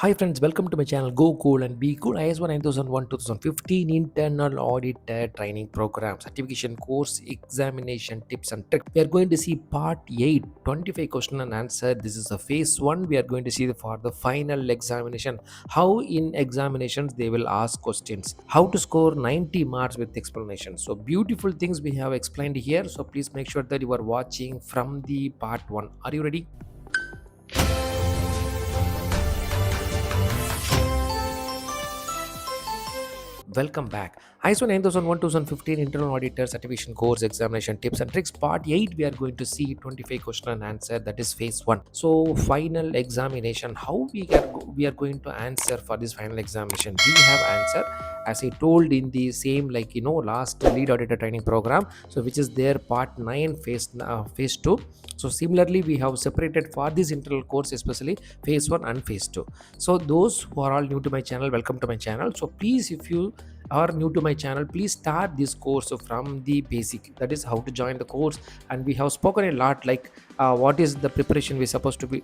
Hi friends, welcome to my channel Go Cool and Be Cool IS 9001 2015 Internal Auditor Training Program Certification Course Examination Tips and Tricks. We are going to see part 8, 25 question and answer. This is the phase 1. We are going to see for the final examination how in examinations they will ask questions, how to score 90 marks with explanation. So beautiful things we have explained here. So please make sure that you are watching from the part 1. Are you ready? Welcome back. ISO 9001 2015 Internal Auditor Certification Course Examination Tips and Tricks Part 8. We are going to see 25 question and answer. That is phase 1. So final examination. How we are going to answer for this final examination? We have answer as I told in the same last lead auditor training program. So which is their part 9 phase 2. So similarly we have separated for this internal course especially phase 1 and phase 2. So those who are all new to my channel, welcome to my channel. So please, if you are new to my channel, please start this course from the basic, that is how to join the course. And we have spoken a lot like what is the preparation we supposed to be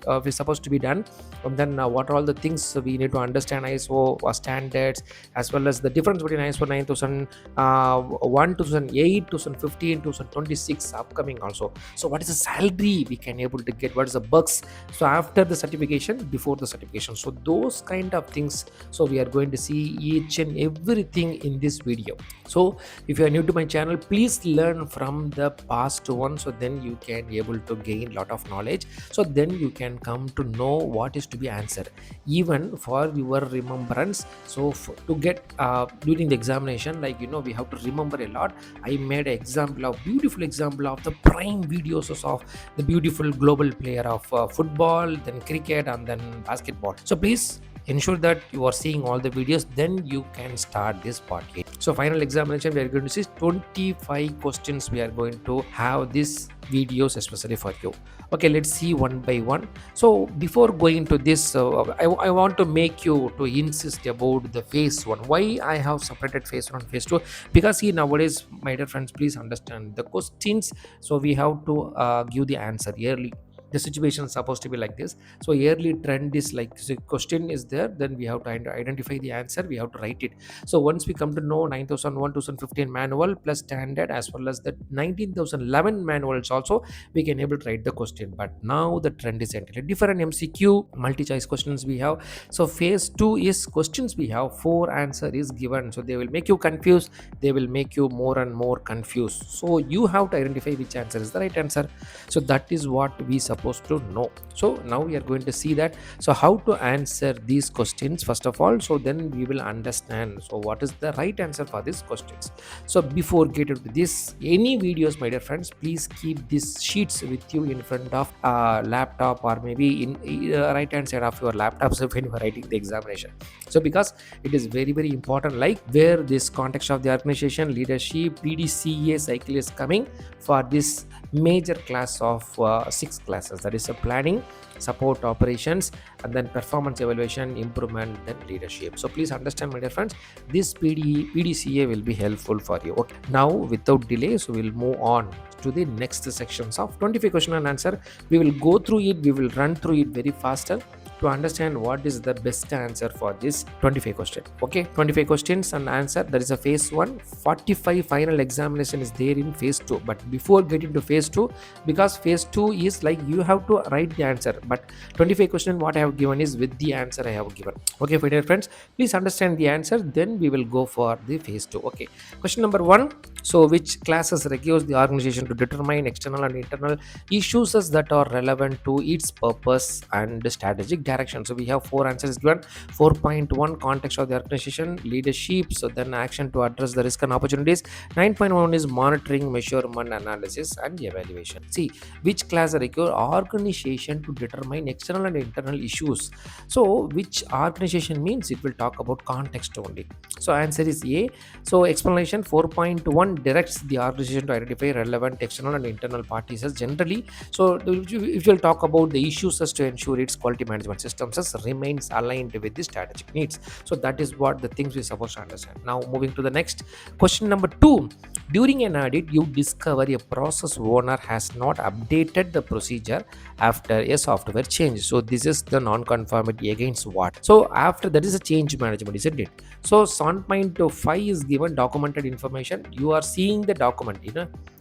done, and then what are all the things we need to understand ISO standards, as well as the difference between ISO 9001 2008 2015 2026 upcoming also. So what is the salary we can able to get, what is the bugs, so after the certification, before the certification, so those kind of things. So we are going to see each and everything in this video. So if you are new to my channel, please learn from the past one, so then you can able to gain lot of knowledge, so then you can come to know what is to be answered even for your remembrance. So to get during the examination, we have to remember a lot. I made an example of beautiful example of the prime videos of the beautiful global player of football, then cricket, and then basketball. So please ensure that you are seeing all the videos, then you can start this part 8. So final examination, we are going to see 25 questions. We are going to have these videos especially for you. Okay, let's see one by one. So before going to this, I want to make you to insist about the phase 1. Why I have separated phase 1 and phase 2? Because see, nowadays my dear friends, please understand the questions. So we have to give the answer yearly. The situation is supposed to be like this. So yearly trend is like, the question is there, then we have to identify the answer, we have to write it. So once we come to know 9001 2015 manual plus standard, as well as the 19011 manuals also, we can able to write the question. But now the trend is entirely different. MCQ multi choice questions we have. So phase 2 is questions we have 4 answer is given, so they will make you confused, they will make you more and more confused. So you have to identify which answer is the right answer. So that is what we supposed to know. So now we are going to see that, so how to answer these questions first of all, so then we will understand so what is the right answer for these questions. So before getting to this, any videos my dear friends, please keep these sheets with you in front of laptop, or maybe in right hand side of your laptop, so when you are writing the examination. So because it is very very important, like where this context of the organization, leadership, PDCA cycle is coming for this major class of 6 classes, that is a planning, support, operations, and then performance evaluation, improvement, then leadership. So please understand my dear friends, this PDCA will be helpful for you. Okay, now without delay, so we'll move on to the next sections of 25 question and answer. We will go through it, we will run through it very faster to understand what is the best answer for this 25 question. Okay, 25 questions and answer, that is a phase 1. 45 final examination is there in phase 2. But before getting to phase 2, because phase 2 is like you have to write the answer, but 25 question what I have given is with the answer I have given. Okay, my dear friends, please understand the answer, then we will go for the phase 2. Okay, question number 1. So which classes requires the organization to determine external and internal issues that are relevant to its purpose and strategic direction? So we have 4 answers given. 4.1 context of the organization, leadership, so then action to address the risk and opportunities. 9.1 is monitoring, measurement, analysis, and evaluation. See, which class require organization to determine external and internal issues? So which organization means it will talk about context only. So answer is A. So explanation, 4.1 directs the organization to identify relevant external and internal parties as generally. So if you'll talk about the issues as to ensure its quality management. QMS systems remains aligned with the strategic needs. So that is what the things we're supposed to understand. Now moving to the next question number 2. During an audit, you discover a process owner has not updated the procedure after a software change. So this is the non-conformity against what? So after that is a change management, isn't it? So 7.5 is given documented information. You are seeing the document,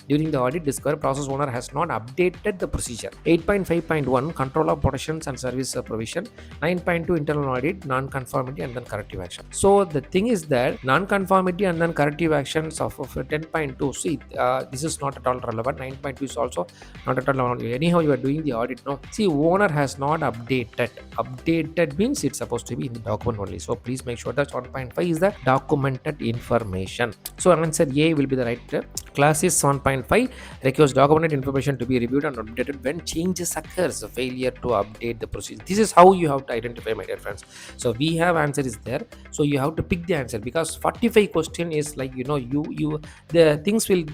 during the audit, discover process owner has not updated the procedure. 8.5.1 control of protections and service provision. 9.2 internal audit, non-conformity and then corrective action. So the thing is that non-conformity and then corrective actions of 10.2. See, this is not at all relevant. 9.2 is also not at all relevant. Anyhow, you are doing the audit. No, see, owner has not updated. Updated means it's supposed to be in the document only. So please make sure that 1.5 is the documented information. So answer A will be the right. Class is 1.5 requires documented information to be reviewed and updated when changes occurs. Failure to update the procedure. This is how you have to identify, my dear friends. So we have answer is there. So you have to pick the answer, because 45 question is like, you the things will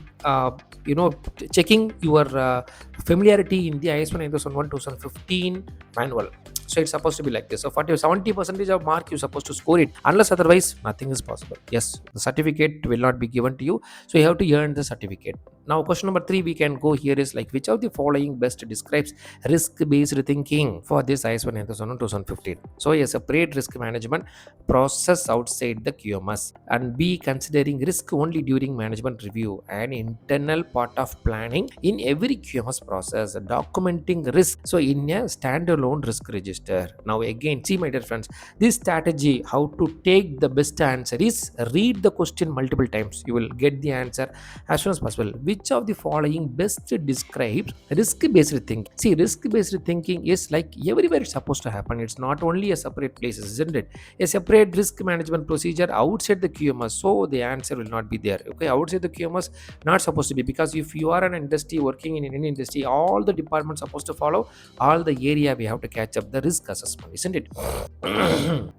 checking your familiarity in the ISO 9001 2015 manual. So it's supposed to be like this. So 70% of mark you're supposed to score it, unless otherwise nothing is possible. Yes, the certificate will not be given to you, so you have to earn the certificate. Now question number 3 we can go here is like, which of the following best describes risk based thinking for this ISO 9001 2015? So a separate risk management process outside the QMS, and B, considering risk only during management review, an internal part of planning in every QMS process, documenting risk so in a standalone risk register. Now again, see, my dear friends, this strategy how to take the best answer is read the question multiple times. You will get the answer as soon as possible. Which of the following best describes risk based thinking? See, risk based thinking is like everywhere it's supposed to happen. It's not only a separate places, isn't it? A separate risk management procedure outside the QMS, so the answer will not be there. Okay, outside the QMS not supposed to be, because if you are an industry working in any industry, all the departments supposed to follow, all the area we have to catch up the risk assessment, isn't it?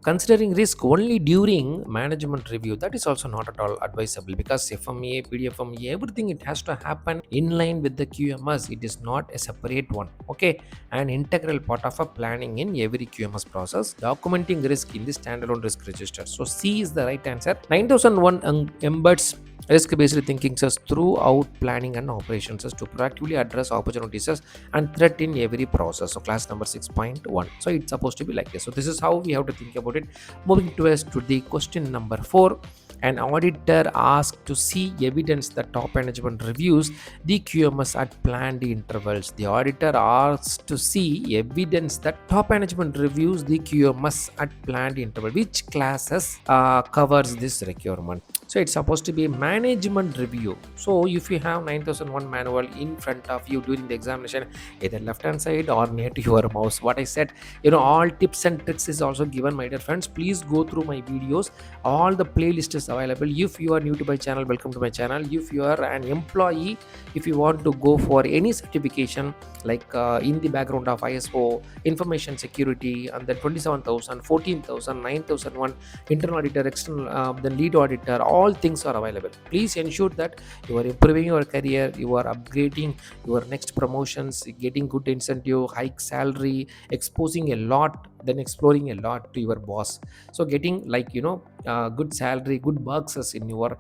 Considering risk only during management review, that is also not at all advisable, because FMEA, PDFMEA, everything it has to happen in line with the QMS. It is not a separate one. Okay, an integral part of a planning in every QMS process, documenting risk in the standalone risk register. So C is the right answer. 9001 embeds risk-based thinking throughout planning and operations to proactively address opportunities and threat in every process. So class number 6.1. So it's supposed to be like this. So this is how we have to think about it. Moving to the question number 4. An auditor asked to see evidence that top management reviews the QMS at planned intervals. The auditor asked to see evidence that top management reviews the QMS at planned interval. Which classes covers this requirement? So it's supposed to be management review. So if you have 9001 manual in front of you during the examination, either left hand side or near to your mouse, what I said, all tips and tricks is also given, my dear friends. Please go through my videos. All the playlist is available. If you are new to my channel, welcome to my channel. If you are an employee, if you want to go for any certification like in the background of ISO, information security, and then 27,000, 14,000, 9,001, internal auditor, external, then lead auditor, all things are available. Please ensure that you are improving your career, you are upgrading your next promotions, getting good incentive, hike salary, exposing a lot, then exploring a lot to your boss. So getting like good salary, good perks in your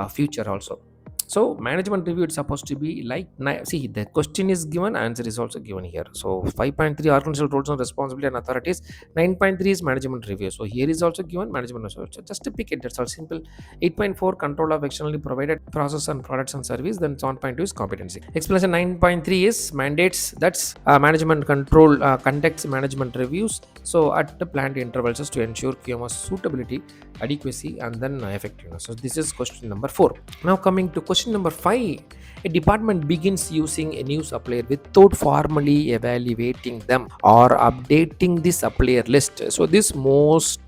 future also. So management review, it's supposed to be like, see, the question is given, answer is also given here. So 5.3 organizational roles and responsibility and authorities, 9.3 is management review. So here is also given management review. So just to pick it, that's all simple. 8.4 control of externally provided process and products and service. Then 7.2 is competency. Explanation 9.3 is mandates. That's management control conducts management reviews. So at the planned intervals is to ensure QMS suitability, adequacy, and then effectiveness. So this is question number 4. Now coming to question number 5. A department begins using a new supplier without formally evaluating them or updating the supplier list. So this most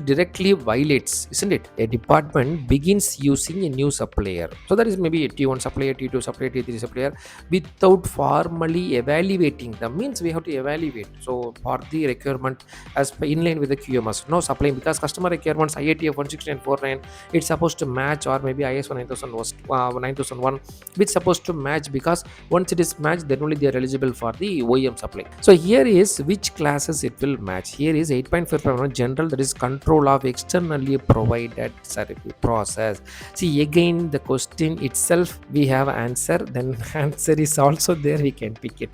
directly violates, isn't it? A department begins using a new supplier. So that is maybe a T1 supplier, T2 supplier, T3 supplier without formally evaluating them. Means we have to evaluate. So for the requirement as in line with the QMS, no supplying, because customer requirements IATF 16949, it's supposed to match, or maybe ISO 9000 was 9001 which supposed to match, because once it is matched, then only they are eligible for the OEM supply. So here is which classes it will match. Here is 8.5 general, that is control of externally provided service process. See, again the question itself we have answer, then answer is also there, we can pick it.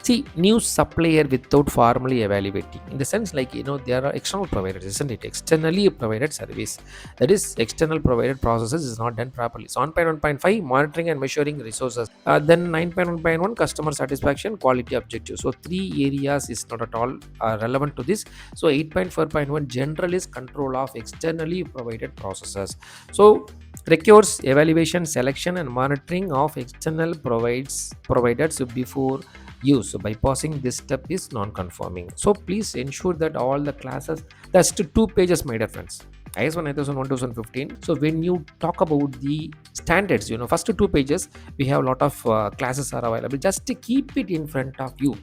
See, new supplier without formally evaluating, in the sense like, there are external providers, isn't it? Externally provided service, that is external provided processes is not done properly. So on point 1.5, monitoring and measuring resources. Then 9.1.1, customer satisfaction quality objectives. So three areas is not at all relevant to this. So 8.4.1 general is control of externally provided processes. So requires evaluation, selection and monitoring of external providers before use. So bypassing this step is non-conforming. So please ensure that all the classes, that's to 2 pages, my dear friends. IS 9001 2015. So when you talk about the standards, first 2 pages we have a lot of classes are available. Just to keep it in front of you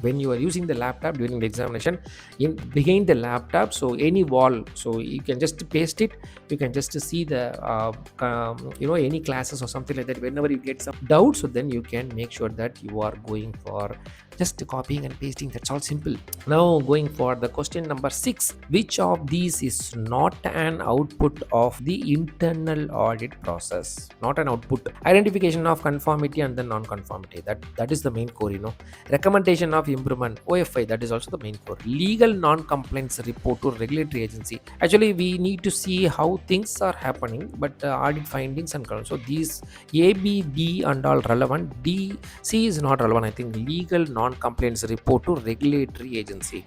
when you are using the laptop during the examination, in behind the laptop, so any wall, so you can just paste it. You can just see the any classes or something like that. Whenever you get some doubts, so then you can make sure that you are going for just copying and pasting. That's all simple. Now going for the question number 6, which of these is not an output of the internal audit process? Not an output. Identification of conformity and then non-conformity, that is the main core. Recommendation of improvement, OFI, that is also the main core. Legal non-compliance report to regulatory agency. Actually we need to see how things are happening, but audit findings and so these A, B, D and all relevant. D, C is not relevant. I think legal non-compliance report to regulatory agency.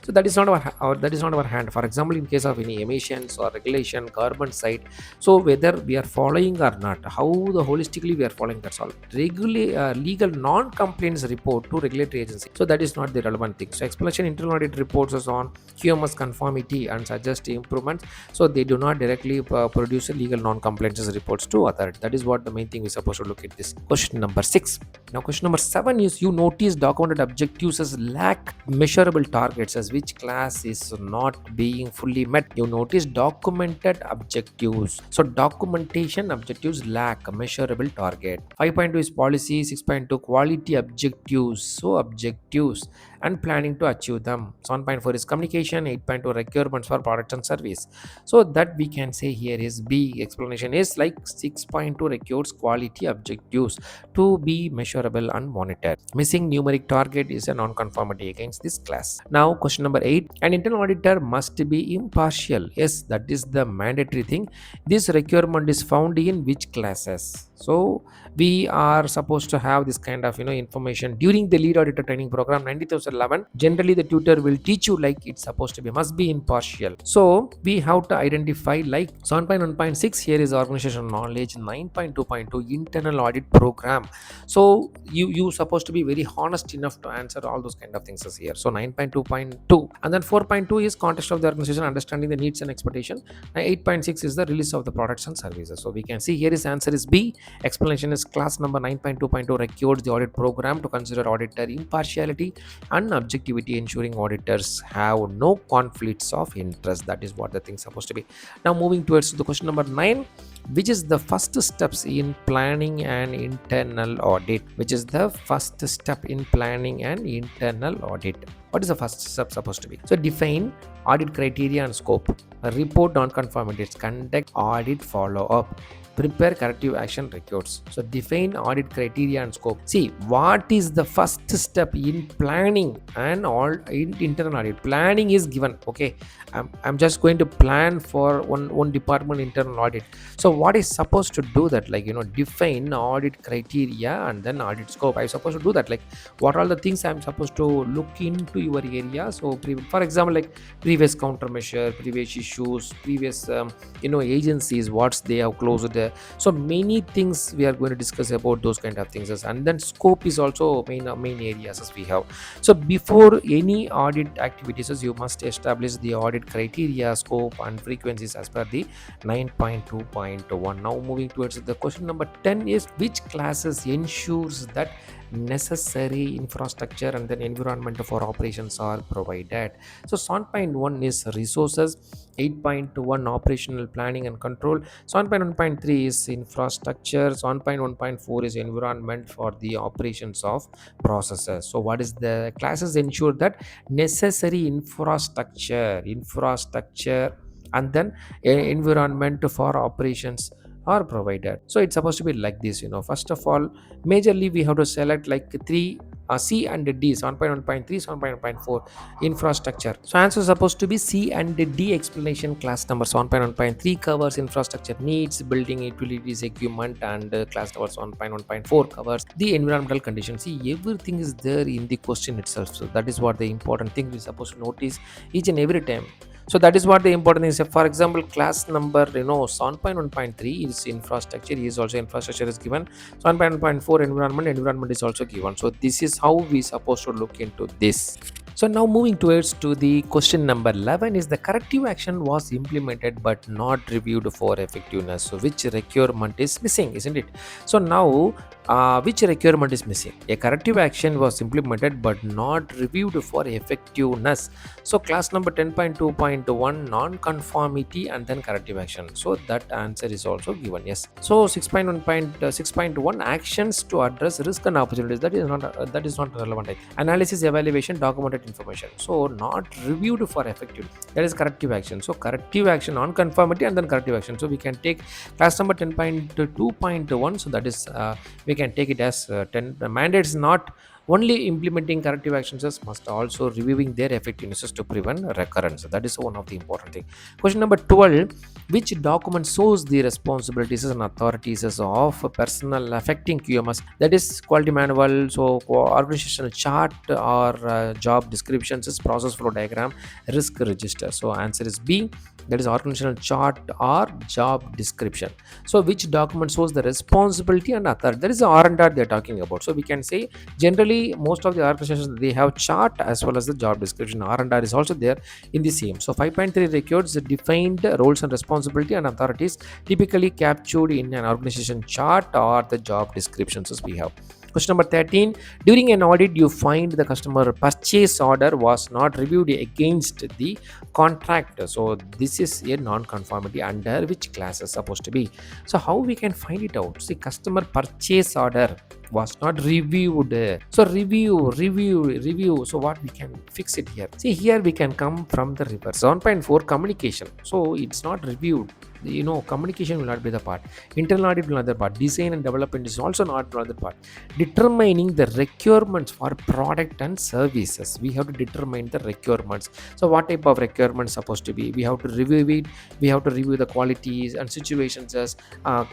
So that is not that is not our hand. For example, in case of any emissions or regulation, government side, so whether we are following or not, how the holistically we are following, that's all. Legal non-compliance report to regulatory agency. So that is not the relevant thing. So explanation internal audit reports is on QMS conformity and suggest improvements. So they do not directly produce legal non-compliance reports to authority. That is what the main thing we're supposed to look at this. Question number 6. Now question number 7 is, you notice documented objectives as lack measurable targets, as which class is not being fully met. You notice documented objectives. So documentation objectives lack measurable target. 5.2 is policy. 6.2 quality objectives. So objectives and planning to achieve them. 7.4 is communication. 8.2 requirements for product and service. So that we can say here is B. Explanation is like 6.2 requires quality objectives to be measurable and monitored. Missing numeric target is a non-conformity against this class. Now question number 8, an internal auditor must be impartial. Yes, that is the mandatory thing. This requirement is found in which classes? So we are supposed to have this kind of information during the lead auditor training program 90,011. Generally the tutor will teach you like it's supposed to be, must be impartial. So we have to identify like 7.1.6 here is organizational knowledge. 9.2.2 internal audit program. So you supposed to be very honest enough to answer all those kind of things is here. So 9.2.2 and then 4.2 is context of the organization, understanding the needs and expectation. 8.6 is the release of the products and services. So we can see here is answer is B. Explanation is class number 9.2.2 requires the audit program to consider auditor impartiality and objectivity, ensuring auditors have no conflicts of interest. That is what the thing is supposed to be. Now moving towards the question number 9, which is the first steps in planning and internal audit? Which is the first step in planning and internal audit? What is the first step supposed to be? So define audit criteria and scope, report on conformities, conduct audit follow-up, prepare corrective action records. So define audit criteria and scope. See, what is the first step in planning and all in internal audit? Planning is given. Okay, I'm just going to plan for one department internal audit. So what is supposed to do that, like define audit criteria and then audit scope. I'm supposed to do that, like what are the things I'm supposed to look into your area. So for example, like previous countermeasure, previous issues, previous agencies, what's they have closed. So many things we are going to discuss about those kind of things, and then scope is also main areas as we have. So before any audit activities, you must establish the audit criteria, scope and frequencies as per the 9.2.1. Now moving towards the question number 10 is, which classes ensures that necessary infrastructure and then environment for operations are provided? So 7.1 is resources. 8.1 operational planning and control. 7.1.3 is infrastructure. 7.1.4 is environment for the operations of processes. So what is the classes ensure that necessary infrastructure and then environment for operations are provided. So it's supposed to be like this, first of all, majorly we have to select like three, C and D, 7.1.3, 7.1.4 infrastructure. So answer is supposed to be C and D. Explanation class number 7.1.3 covers infrastructure needs, building utilities, equipment, and class number 1.1.4 covers the environmental conditions. See, everything is there in the question itself. So that is what the important thing we're supposed to notice each and every time. So that is what the important thing is. For example, class number 7.1.3 is infrastructure. Is also infrastructure is given. 7.1.4 environment is also given. So this is how we supposed to look into this. So now moving towards to the question number 11 is the corrective action was implemented but not reviewed for effectiveness. So which requirement is missing, isn't it? So now which requirement is missing? A corrective action was implemented but not reviewed for effectiveness. So class number 10.2.1 non-conformity and then corrective action. So that answer is also given. Yes. So 6.1.6.1 actions to address risk and opportunities. That is not relevant. Analysis, evaluation, documented information. So not reviewed for effective. That is corrective action. So corrective action, non-conformity and then corrective action. So we can take class number 10.2.1. So that is we can take it as 10 the mandates not only implementing corrective actions must also reviewing their effectiveness to prevent recurrence. That is one of the important thing. Question number 12: which document shows the responsibilities and authorities of personnel affecting QMS? That is quality manual, so organizational chart or job descriptions, is process flow diagram, risk register. So answer is B. That is organizational chart or job description. So which document shows the responsibility and authority? That is the R&R they are talking about. So we can say generally most of the organizations they have chart as well as the job description. R&R is also there in the same. So 5.3 records defined roles and responsibility and authorities typically captured in an organization chart or the job descriptions as we have. Question number 13: during an audit you find the customer purchase order was not reviewed against the contract. So this is a non-conformity under which class is supposed to be. So how we can find it out? See, customer purchase order was not reviewed. So review. So what we can fix it here? See, here we can come from the reverse. 1.4 communication. So it's not reviewed. Communication will not be the part. Internal audit will not be the part. Design and development is also not another part. Determining the requirements for product and services. We have to determine the requirements. So what type of requirements supposed to be? We have to review it. We have to review the qualities and situations as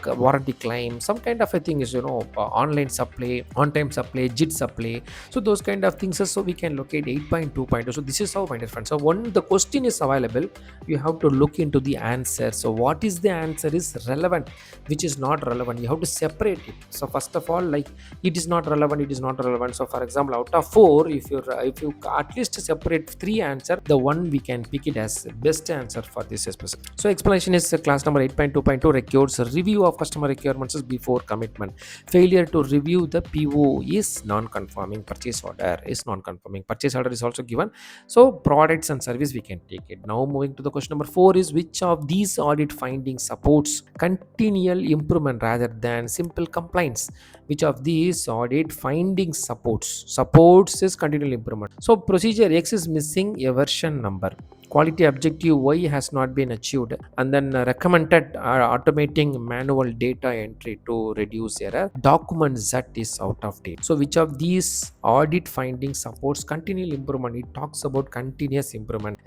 warranty claim. Some kind of a thing is online supply, on-time supply, JIT supply. So those kind of things. So we can locate 8.2.2. So this is how, my dear friends. So when the question is available, you have to look into the answer. So what is the answer is relevant, which is not relevant, you have to separate it. So first of all, like it is not relevant. So for example, out of 4, if you at least separate 3 answer, the one we can pick it as best answer for this specific. So explanation is class number 8.2.2 records review of customer requirements before commitment. Failure to review the PO is non-conforming. Purchase order is non-conforming. Purchase order is also given. So products and service we can take it. Now moving to the question number 4 is which of these audit findings supports continual improvement rather than simple compliance? Which of these audit findings supports is continual improvement? So procedure X is missing a version number. Quality objective Y has not been achieved, and then recommended automating manual data entry to reduce error. Document Z is out of date. So which of these audit findings supports continual improvement? It talks about continuous improvement.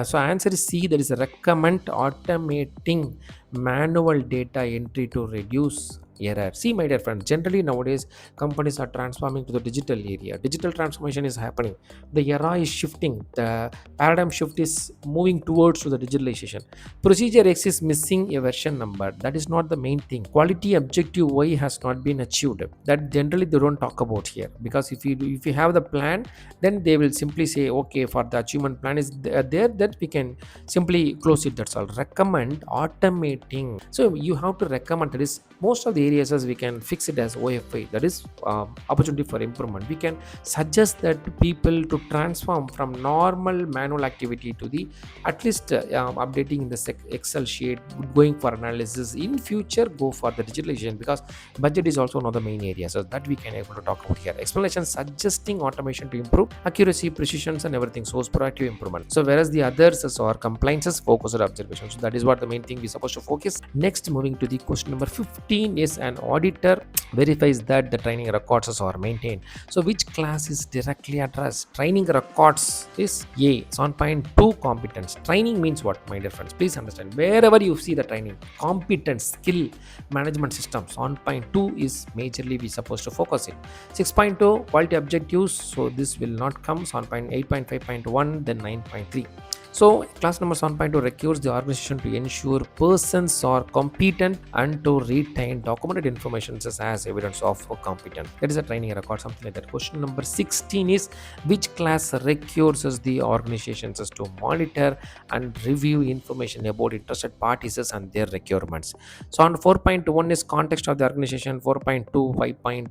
So answer is C. That is recommend automating manual data entry to reduce error. See, my dear friends, generally nowadays companies are transforming to the digital area. Digital transformation is happening. The era is shifting. The paradigm shift is moving towards to the digitalization. Procedure X is missing a version number. That is not the main thing. Quality objective Y has not been achieved. That generally they don't talk about here, because if you have the plan, then they will simply say, okay, for the achievement plan is there, that we can simply close it. That's all. Recommend automating. So you have to recommend. That is most of the areas as we can fix it as OFI, that is opportunity for improvement. We can suggest that to people to transform from normal manual activity to the at least updating in the Excel sheet, going for analysis. In future, go for the digitalization, because budget is also one of the main areas so that we can able to talk about here. Explanation suggesting automation to improve accuracy, precision, and everything. So it's proactive improvement. So whereas the others are compliances, focus on observation. So that is what the main thing we're supposed to focus. Next, moving to the question number 15 is an auditor verifies that the training records are maintained. So which class is directly addressed? Training records is A. It's on point 2 competence. Training means what, my dear friends? Please understand. Wherever you see the training, competence, skill, management systems, on point 2 is majorly we supposed to focus in. 6.2 quality objectives. So this will not come. So on point 8.5.1, then 9.3. So class number 7.2 requires the organization to ensure persons are competent and to retain documented information as evidence of competence. That is a training record, something like that. Question number 16 is which class requires the organizations to monitor and review information about interested parties and their requirements. So on 4.1 is context of the organization, 4.2, 5.1,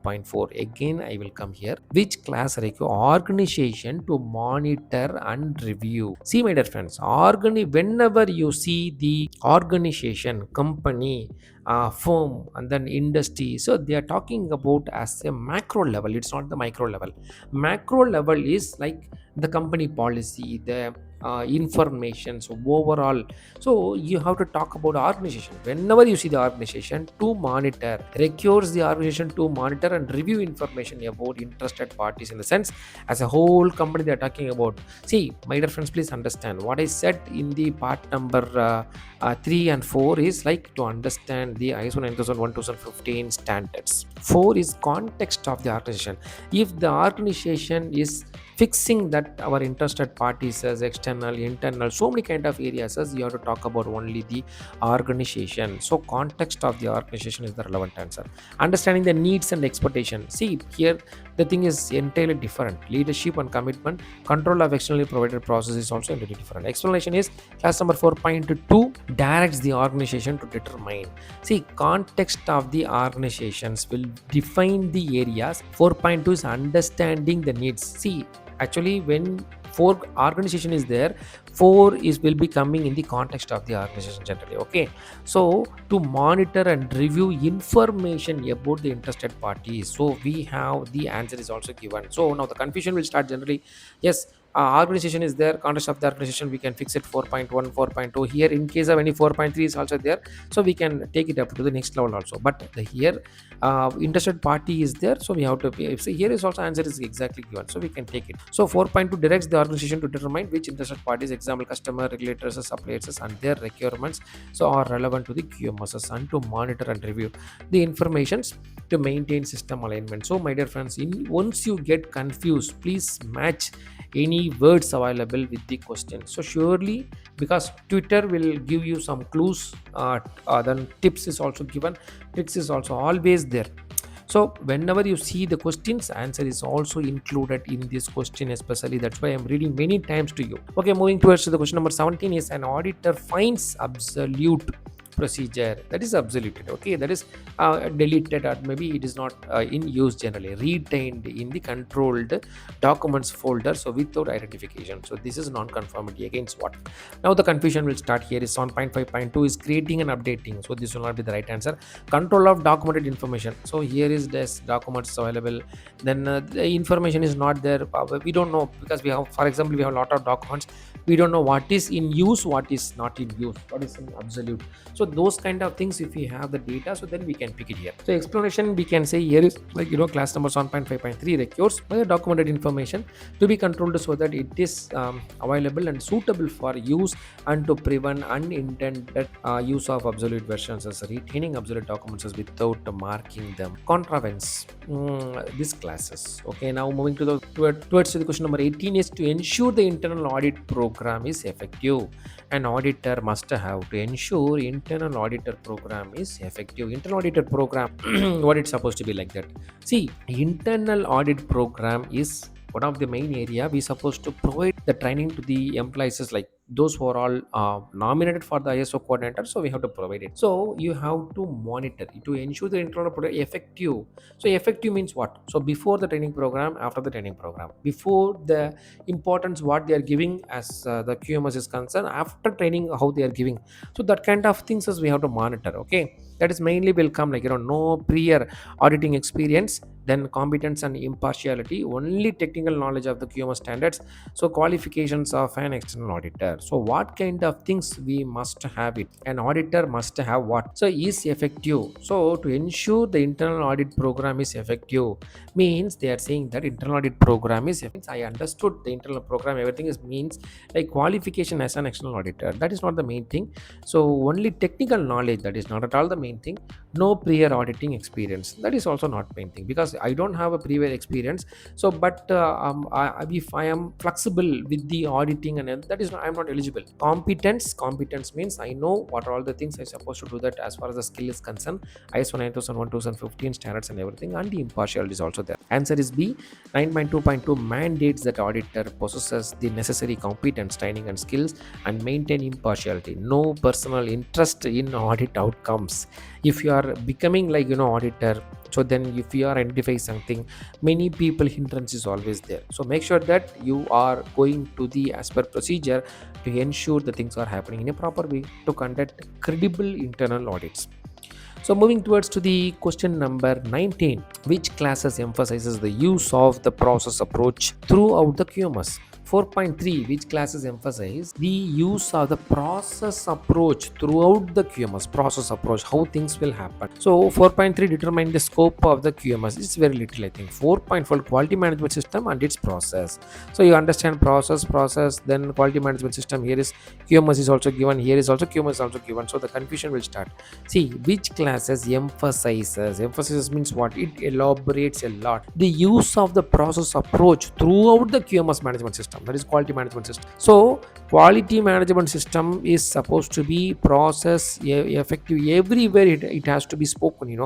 8.4. Again, I will come here. Which class require organization to monitor and review? See, my dear friends, whenever you see the organization, company, firm, and then industry, so they are talking about as a macro level. It's not the micro level. Macro level is like the company policy, the information, so overall. So you have to talk about organization. Whenever you see the organization to monitor, requires the organization to monitor and review information about interested parties, in the sense as a whole company they are talking about. See, my dear friends, please understand what I said in the part number 3 and 4 is like to understand the ISO 9001 2015 standards. 4 is context of the organization. If the organization is fixing that our interested parties as external, internal, so many kind of areas, as you have to talk about only the organization. So context of the organization is the relevant answer. Understanding the needs and expectation. See here, the thing is entirely different. Leadership and commitment, control of externally provided process is also entirely different. Explanation is class number 4.2 directs the organization to determine. See, context of the organizations will define the areas. 4.2 is understanding the needs. See, actually when 4 organization is there, 4 is will be coming in the context of the organization generally. Okay, so to monitor and review information about the interested parties, so we have the answer is also given. So now the confusion will start generally. Yes, organization is there, context of the organization we can fix it 4.1, 4.2. Here in case of any 4.3 is also there, so we can take it up to the next level also. But here interested party is there, so we have to pay. So here is also answer is exactly given, so we can take it. So 4.2 directs the organization to determine which interested parties, example customer, regulators, suppliers, and their requirements, so are relevant to the QMS, and to monitor and review the informations to maintain system alignment. So my dear friends, once you get confused, please match any words available with the question. So surely, because Twitter will give you some clues, then tips is also given, tricks is also always there. So whenever you see the questions, answer is also included in this question especially. That's why I'm reading many times to you. Okay, moving towards the question number 17 is an auditor finds absolute procedure, that is absolute. Okay, that is deleted, or maybe it is not in use generally, retained in the controlled documents folder, so without identification. So this is non-conformity against what? Now the confusion will start here. Is on point 5.2 is creating and updating, so this will not be the right answer. Control of documented information, so here is this documents available, then the information is not there. We don't know, because we have, for example, we have a lot of documents, we don't know what is in use, what is not in use, what is in absolute. So those kind of things, if we have the data, so then we can pick it here. So explanation we can say here is like, class number 1.5.3 requires the documented information to be controlled so that it is available and suitable for use, and to prevent unintended use of obsolete versions, as retaining obsolete documents as without marking them contravenes these classes. Okay, now moving to towards the question number 18 is to ensure the internal audit program is effective. An auditor must have to ensure internal auditor program is effective. Internal auditor program, what it's supposed to be like that. See, internal audit program is one of the main area we supposed to provide the training to the employees is like those who are all nominated for the ISO coordinator, so we have to provide it. So you have to monitor to ensure the internal product effective. So effective means what? So before the training program, after the training program, before the importance what they are giving as the QMS is concerned, after training how they are giving. So that kind of things is we have to monitor. Okay, that is mainly will come like no prior auditing experience, then competence and impartiality, only technical knowledge of the QMS standards. So qualifications of an external auditor. So what kind of things we must have it? An auditor must have what? So is effective. So to ensure the internal audit program is effective means they are saying that internal audit program is effective. I understood the internal program, everything is means like qualification as an external auditor. That is not the main thing. So only technical knowledge, that is not at all the main thing. No prior auditing experience, that is also not main thing because I don't have a prior experience. So but if I am flexible with the auditing and that is not, I'm not eligible. Competence means I know what are all the things I supposed to do that as far as the skill is concerned, ISO 9001 2015 standards and everything, and the impartiality is also there. Answer is B. 9.2.2 mandates that auditor possesses the necessary competence, training and skills and maintain impartiality, no personal interest in audit outcomes. If you are becoming like auditor, so then if you are identifying something, many people hindrance is always there. So make sure that you are going to the as per procedure to ensure the things are happening in a proper way to conduct credible internal audits. So moving towards to the question number 19, which classes emphasizes the use of the process approach throughout the QMS? 4.3, which classes emphasize the use of the process approach throughout the QMS? Process approach, how things will happen. So 4.3 determine the scope of the QMS. It's very little, I think. 4.4 quality management system and its process. So you understand process, then quality management system. Here is QMS is also given. Here is also QMS is also given. So the confusion will start. See, which classes emphasizes means what? It elaborates a lot the use of the process approach throughout the QMS management system, that is quality management system. So quality management system is supposed to be process effective everywhere. It has to be spoken.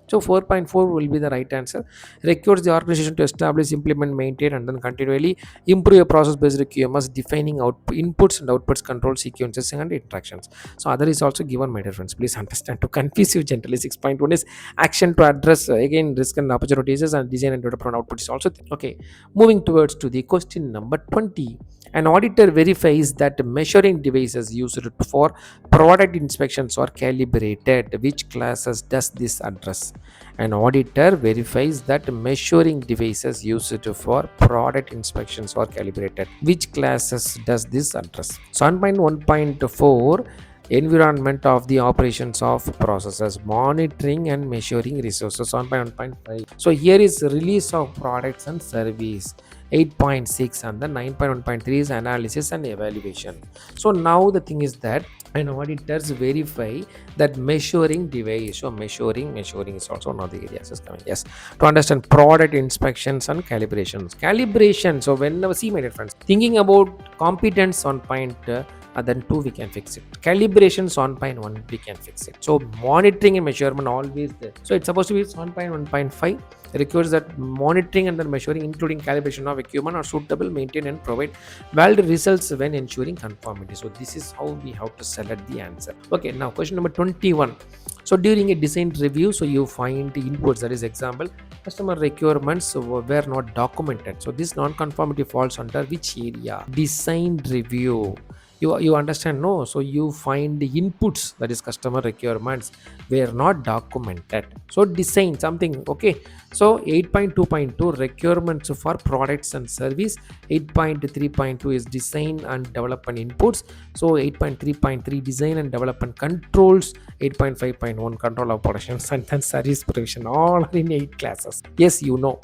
So 4.4 will be the right answer. Requires the organization to establish, implement, maintain, and then continually improve a process-based QMS, defining inputs and outputs, control sequences, and interactions. So other is also given, my dear friends. Please understand. To confuse you gently, 6.1 is action to address again risk and opportunities, and design and development output is also there. Okay. Moving towards to the question number 20. An auditor verifies that measuring devices used for product inspections are calibrated. Which classes does this address? An auditor verifies that measuring devices used for product inspections are calibrated. Which classes does this address? So on point 1.4, environment of the operations of processes, monitoring and measuring resources. On point 1.5, so here is release of products and service. 8.6 and then 9.1.3 is analysis and evaluation. So now the thing is that and auditors verify that measuring device. So measuring is also one of the areas is coming. Yes, to understand product inspections and calibration. So whenever, see my dear friends, thinking about competence on point then 2 we can fix it. Calibrations on point 1 we can fix it. So monitoring and measurement always there. So it's supposed to be on point 1.5 requires that monitoring and then measuring including calibration of equipment are suitable, maintain and provide valid results when ensuring conformity. So this is how we have to select the answer. Okay, now question number 21. So during a design review, so you find the inputs, that is example, customer requirements were not documented. So this non-conformity falls under which area? Design review. You understand? No. So you find the inputs, that is customer requirements were not documented. So design something. Okay. So 8.2.2 requirements for products and service. 8.3.2 is design and development inputs. So 8.3.3 design and development controls. 8.5.1 control of productions and then service provision. All are in 8 classes. Yes, you know.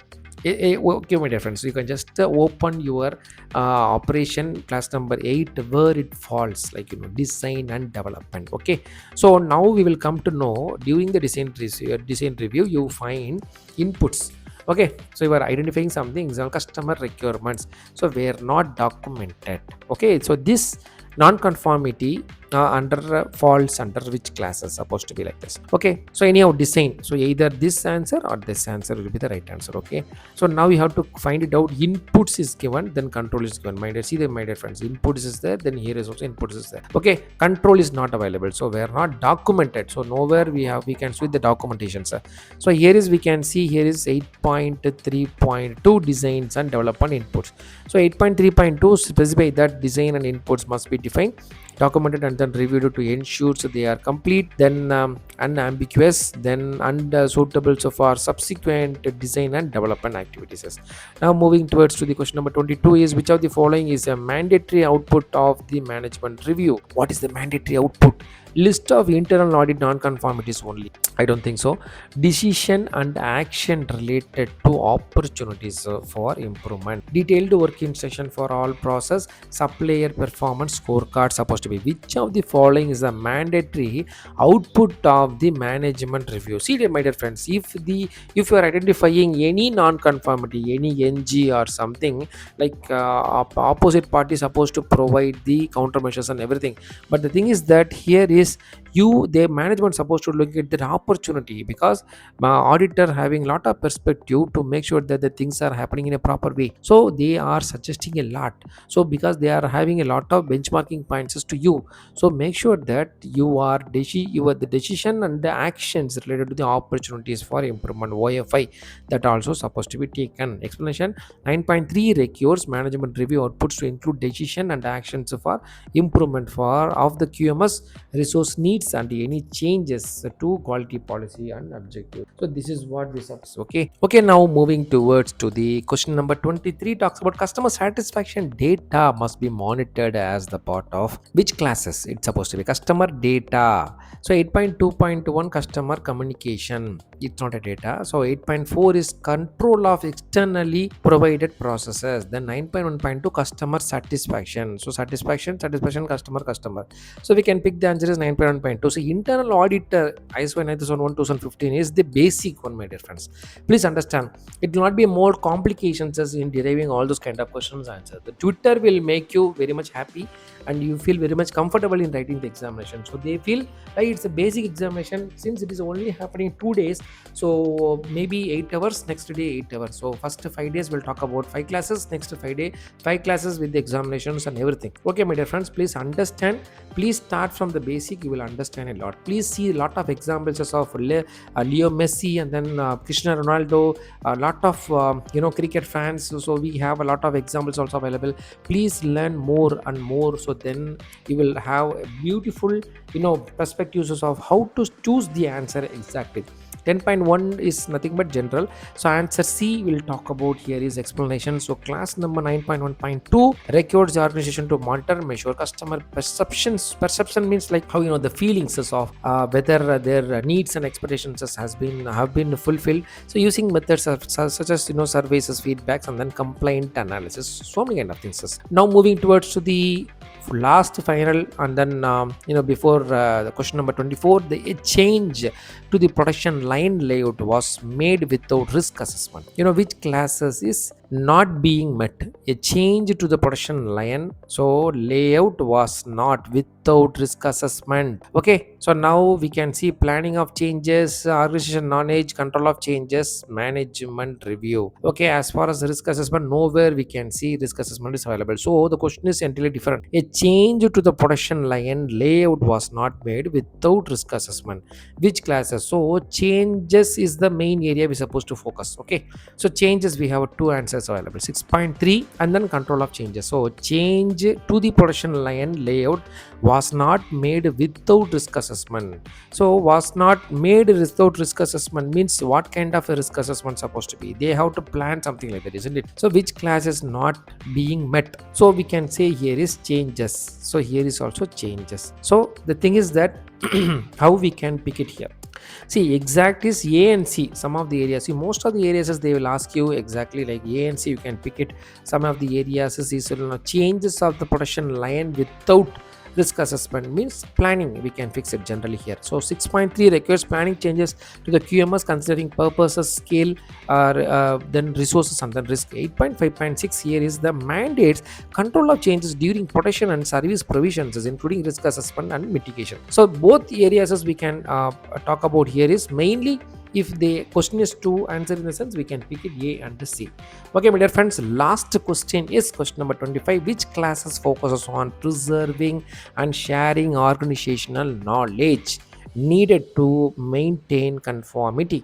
Okay, my dear friends, you can just open your operation class number 8 where it falls, like design and development. Okay, so now we will come to know during the design review you find inputs. Okay, so you are identifying something, example customer requirements, so were not documented. Okay, so this non-conformity falls under which class is supposed to be like this. Okay, so anyhow design, so either this answer or this answer will be the right answer. Okay, so now you have to find it out. Inputs is given, then control is given. My dear, see the, my dear friends, inputs is there, then here is also inputs is there. Okay, control is not available, so we are not documented, so nowhere we can switch the documentation, sir. So here is, we can see here is 8.3.2 designs and development inputs. So 8.3.2 specify that design and inputs must be defined, documented, and then reviewed to ensure so they are complete, then unambiguous, then unsuitable so for subsequent design and development activities. Now moving towards to the question number 22 is, which of the following is a mandatory output of the management review? What is the mandatory output? List of internal audit non-conformities only. I don't think so. Decision and action related to opportunities for improvement. Detailed work instruction for all process. Supplier performance scorecard supposed to be. Which of the following is a mandatory output of the management review? See, dear, my dear friends, if you are identifying any non-conformity, any NG or something like opposite party supposed to provide the countermeasures and everything, but the thing is that here is the management supposed to look at the opportunity, because auditor having lot of perspective to make sure that the things are happening in a proper way, so they are suggesting a lot. So because they are having a lot of benchmarking points to you, so make sure that you are the decision and the actions related to the opportunities for improvement, OFI, that also supposed to be taken. Explanation: 9.3 requires management review outputs to include decision and actions for improvement for of the QMS resource needs and any changes to quality policy and objective. So this is what this is. Okay, now moving towards to the question number 23, talks about customer satisfaction data must be monitored as the part of which classes? It's supposed to be customer data. So 8.2.1 customer communication, it's not a data. So 8.4 is control of externally provided processes. Then 9.1.2 customer satisfaction. So satisfaction, customer. So we can pick the answer is 9.1.2. So internal auditor ISO 9001 2015 is the basic one, my dear friends. Please understand, it will not be more complications as in deriving all those kind of questions answer. The tutor will make you very much happy and you feel very much comfortable in writing the examination. So they feel like it's a basic examination, since it is only happening 2 days. So maybe 8 hours, next day 8 hours. So first 5 days we'll talk about 5 classes, next 5 day 5 classes with the examinations and everything. Okay, my dear friends, please understand. Please start from the basic, you will understand a lot. Please see a lot of examples of Leo Messi and then Cristiano Ronaldo, a lot of cricket fans. So we have a lot of examples also available. Please learn more and more, so then you will have a beautiful perspectives of how to choose the answer exactly. 10.1 is nothing but general. So answer C will talk about here is explanation. So class number 9.1.2 records the organization to monitor, measure customer perceptions. Perception means like how the feelings of whether their needs and expectations have been fulfilled. So using methods such as surveys, feedbacks, and then complaint analysis. So many kind of things. Now moving towards to the last final, and then before the question number 24, the change to the production line layout was made without risk assessment. Which classes is not being met? A change to the production line, so layout was not without risk assessment. Okay, so now we can see planning of changes, organization knowledge, control of changes, management review. Okay, as far as risk assessment, nowhere we can see risk assessment is available. So the question is entirely different. A change to the production line layout was not made without risk assessment. Which classes? So changes is the main area we're supposed to focus. Okay, so changes, we have two answers available, 6.3 and then control of changes. So change to the production line layout was not made without risk assessment. So was not made without risk assessment means what kind of a risk assessment supposed to be? They have to plan something like that, isn't it? So which class is not being met? So we can say here is changes. So here is also changes. So the thing is that how we can pick it here? See, exact is A and C. Some of the areas, see, most of the areas is they will ask you exactly like A and C. You can pick it. Some of the areas is changes of the production line without Risk assessment means planning, we can fix it generally here. So 6.3 requires planning changes to the QMS considering purposes, scale, then resources and then risk. 8.5.6 here is the mandates control of changes during protection and service provisions, including risk assessment and mitigation. So both areas as we can talk about here is mainly if the question is to answer in the sense we can pick it A and C. Okay, my dear friends, last question is question number 25. Which classes focuses on preserving and sharing organizational knowledge needed to maintain conformity,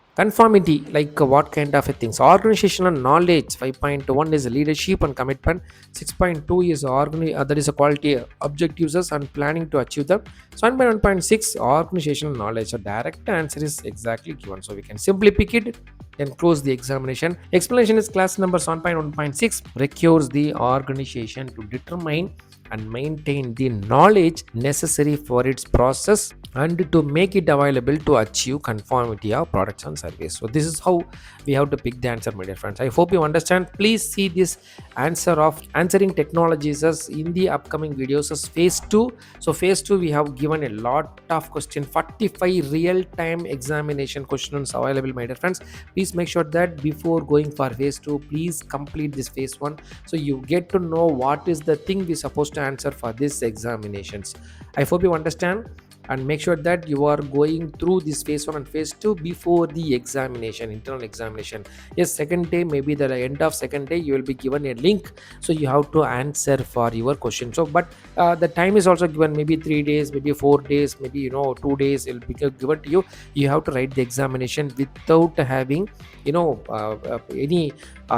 like what kind of a things? Organizational knowledge. 5.1 is leadership and commitment. 6.2 is that is a quality objectives and planning to achieve them. So 1.1.6 organizational knowledge. So direct answer is exactly given, so we can simply pick it and close the examination. Explanation is class number 1.1.6 requires the organization to determine and maintain the knowledge necessary for its process and to make it available to achieve conformity of products and service. So this is how we have to pick the answer, my dear friends. I hope you understand. Please see this answer of answering technologies as in the upcoming videos as phase 2. So phase 2 we have given a lot of question, 45 real time examination questions available, my dear friends. Please make sure that before going for phase 2, please complete this phase 1 so you get to know what is the thing we're supposed to answer for these examinations. I hope you understand, and make sure that you are going through this phase 1 and phase 2 before the examination, internal examination. Yes, second day, maybe the end of second day you will be given a link, so you have to answer for your question. So but the time is also given, maybe 3 days, maybe 4 days, maybe 2 days it will be given to you. You have to write the examination without having any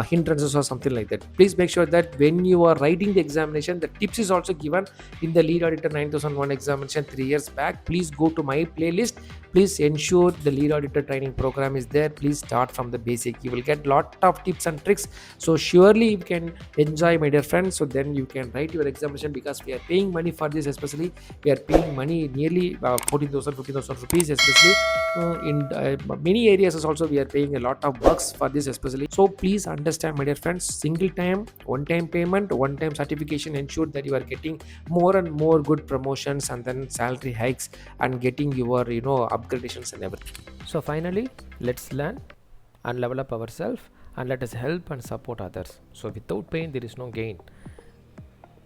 hindrances or something like that. Please make sure that when you are writing the examination, the tips is also given in the lead auditor 9001 examination 3 years back. Please go to my playlist. Please ensure the lead auditor training program is there. Please start from the basic. You will get lot of tips and tricks, so surely you can enjoy, my dear friends. So then you can write your examination, because we are paying money for this. Especially we are paying money nearly 14,000 15,000 rupees, especially in many areas also we are paying a lot of bucks for this especially. So please understand, my dear friends, single time, one time payment, one time certification ensure that you are getting more and more good promotions and then salary hikes and getting your upgradations and everything. So finally, let's learn and level up ourselves, and let us help and support others. So without pain there is no gain.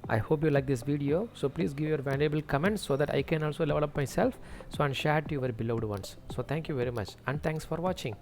I hope you like this video, so please give your valuable comments so that I can also level up myself, so and share to your beloved ones. So thank you very much, and thanks for watching.